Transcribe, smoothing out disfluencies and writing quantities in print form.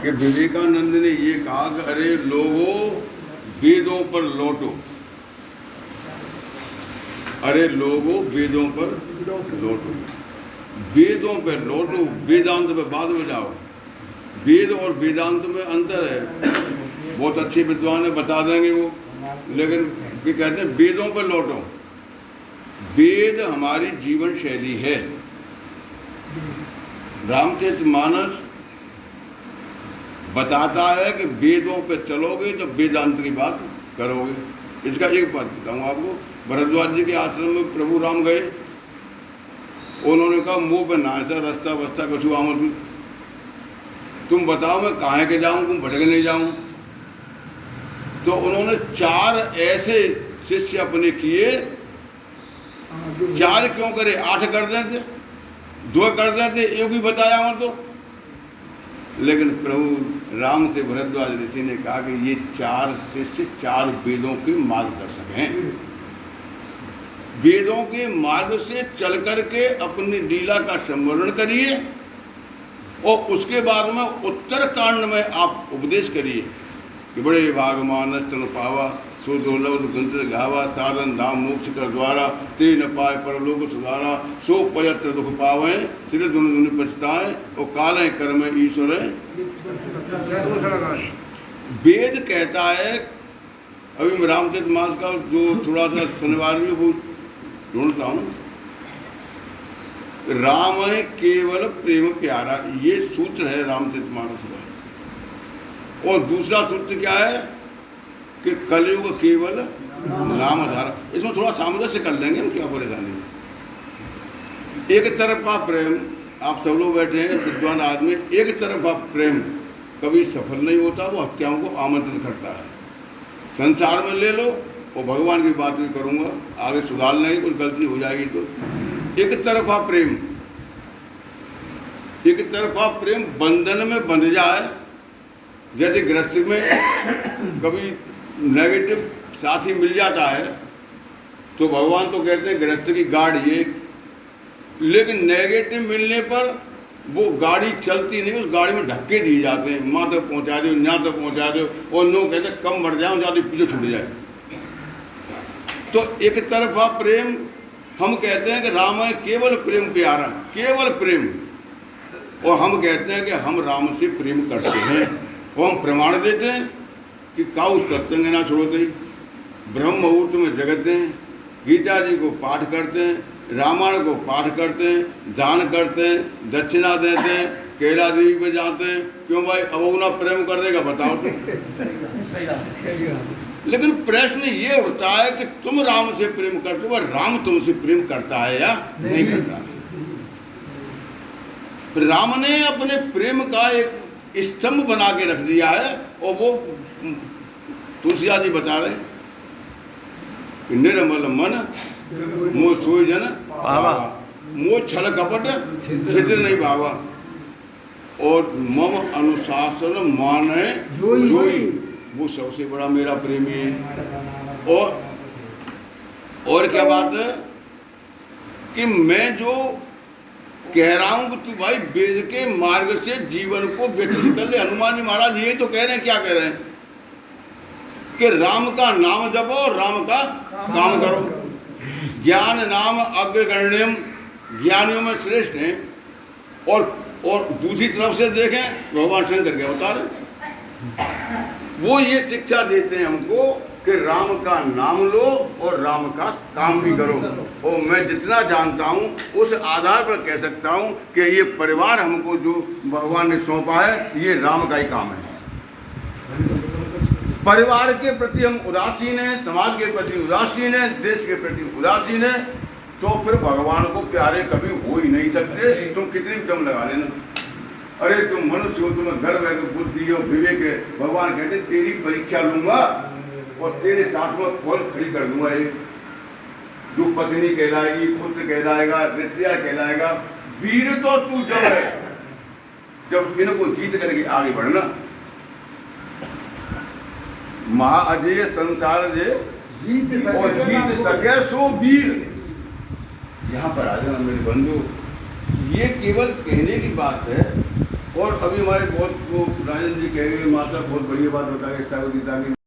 कि विवेकानंद ने ये कहा कि अरे लोगों वेदों पर लौटो, अरे लोगों वेदों पर लौटो, वेदों पर लौटो, वेदांत पे बाद में जाओ। वेद और वेदांत में अंतर है, बहुत अच्छे विद्वान है बता देंगे वो, लेकिन ये कहते हैं वेदों पर लौटो। वेद हमारी जीवन शैली है। रामचरितमानस बताता है कि वेदों पे चलोगे तो वेदांत की बात करोगे। इसका एक बात बताऊँ आपको, भरद्वाज जी के आश्रम में प्रभु राम गए, उन्होंने कहा मुँह पे ना ऐसा रास्ता बस्ता कछु आमद, तुम बताओ मैं कहाँ के जाऊँ, तुम भटक नहीं जाऊँ। तो उन्होंने 4 ऐसे शिष्य अपने किए, 4 क्यों करे, 8 कर देते, 2 कर देते, एक ही बताया मैं तो। लेकिन प्रभु राम से भरद्वाज ऋषि ने कहा कि ये 4 शिष्य 4 वेदों के मार्गदर्शक हैं। वेदों के मार्ग से चल करके अपनी लीला का संवर्णन करिए और उसके बाद में उत्तर कांड में आप उपदेश करिए कि बड़े भागमानस तन पावा, सो दुर्लभ ग्रंथ गावा, साधन धाम मोक्ष कर द्वारा, ते न पाए परलोक सुधारा, सो पयत्र दुख पावे, सिर दुन दुन पछताए, और काले कर्म ईश्वर है। वेद कहता है, अभी मैं रामचरितमानस का जो थोड़ा सा शनिवार भी वो ढूंढता हूँ, राम है केवल प्रेम प्यारा, ये सूत्र है रामचरितमानस का। और दूसरा सूत्र क्या है कि कलयुग केवल नाम धारा। इसमें थोड़ा सामंजस्य कर लेंगे हम, क्या परेशानी है। एक तरफा प्रेम, आप सब लोग बैठे हैं विद्वान आदमी, एक तरफा प्रेम कभी सफल नहीं होता, वो हत्याओं को आमंत्रित करता है। संसार में ले लो, और भगवान की बात भी करूंगा, आगे सुधार लेंगे, कुछ गलती हो जाएगी तो। एक तरफा प्रेम, एक तरफा प्रेम बंधन में बंध जाए, जैसे गृहस्थी में कभी नेगेटिव साथी मिल जाता है तो भगवान तो कहते हैं गृहस्थ की गाड़ी एक, लेकिन नेगेटिव मिलने पर वो गाड़ी चलती नहीं, उस गाड़ी में धक्के दिए जाते हैं, वहाँ तक पहुँचा दो, यहाँ तक पहुँचा दो, और लोग कहते हैं कम बढ़ जाओ, ज़्यादा पीछे छूट जाए। तो एक तरफा प्रेम, हम कहते हैं कि राम है केवल प्रेम प्यारा, केवल प्रेम, और हम कहते हैं कि हम राम से प्रेम करते हैं, और हम प्रमाण देते हैं कि काउ सत्संग ना छोड़ते, ब्रह्म मुहूर्त में जगते हैं, गीता जी को पाठ करते हैं, रामायण को पाठ करते हैं, दान करते हैं, दक्षिणा देते हैं, कैला देवी पे जाते हैं। क्यों भाई, अब ना प्रेम करेगा बताओ तो। लेकिन प्रश्न ये उठता है कि तुम राम से प्रेम करते हो, राम तुमसे प्रेम करता है या नहीं करता। राम ने अपने प्रेम का एक स्तंभ बना के रख दिया है, और वो तुलसीदास जी बता रहे कि निर्मल मन मोह सोई जन पावा, मोह छल कपट छिद्र नहीं भावा, और मम अनुशासन माने जोई, वो सबसे बड़ा मेरा प्रेमी है। और क्या बात है कि मैं जो कह रहा हूं कि तू भाई वेद के मार्ग से जीवन को व्यतीत कर ले। हनुमान जी महाराज ये तो कह रहे हैं, क्या कह रहे हैं कि राम का नाम जपो, राम का काम करो, ज्ञान नाम अग्रगण्यम, ज्ञानियों में श्रेष्ठ हैं। और दूसरी तरफ से देखें भगवान शंकर के अवतार, वो ये शिक्षा देते हैं हमको कि राम का नाम लो और राम का काम भी करो। और मैं जितना जानता हूँ उस आधार पर कह सकता हूँ कि ये परिवार हमको जो भगवान ने सौंपा है, ये राम का ही काम है। परिवार के प्रति हम उदासीन हैं, समाज के प्रति उदासीन हैं, देश के प्रति उदासीन हैं, तो फिर भगवान को प्यारे कभी हो ही नहीं सकते। तुम कितनी भी दम लगा लेना, अरे तुम मनुष्य हो, तुम्हें गर्व है, बुद्धि हो, विवेक है, भगवान कहते तेरी परीक्षा लूंगा और तेरे साथ में फौज खड़ी कर दूंगा। एक जो पत्नी कहलाएगी, पुत्र कहलाएगा, रिश्तेदार कहलाएगा, वीर तो तू जब है, जब इनको जीत करके आगे बढ़ना। महाअजय संसार जे जीत सके सो वीर। यहाँ पर आ जाना मेरे बंधु, ये केवल कहने की बात है। और अभी अभी हमारे बहुत वो राजन जी कह रहे हैं, माता बहुत बढ़िया बात बता रहे गीता की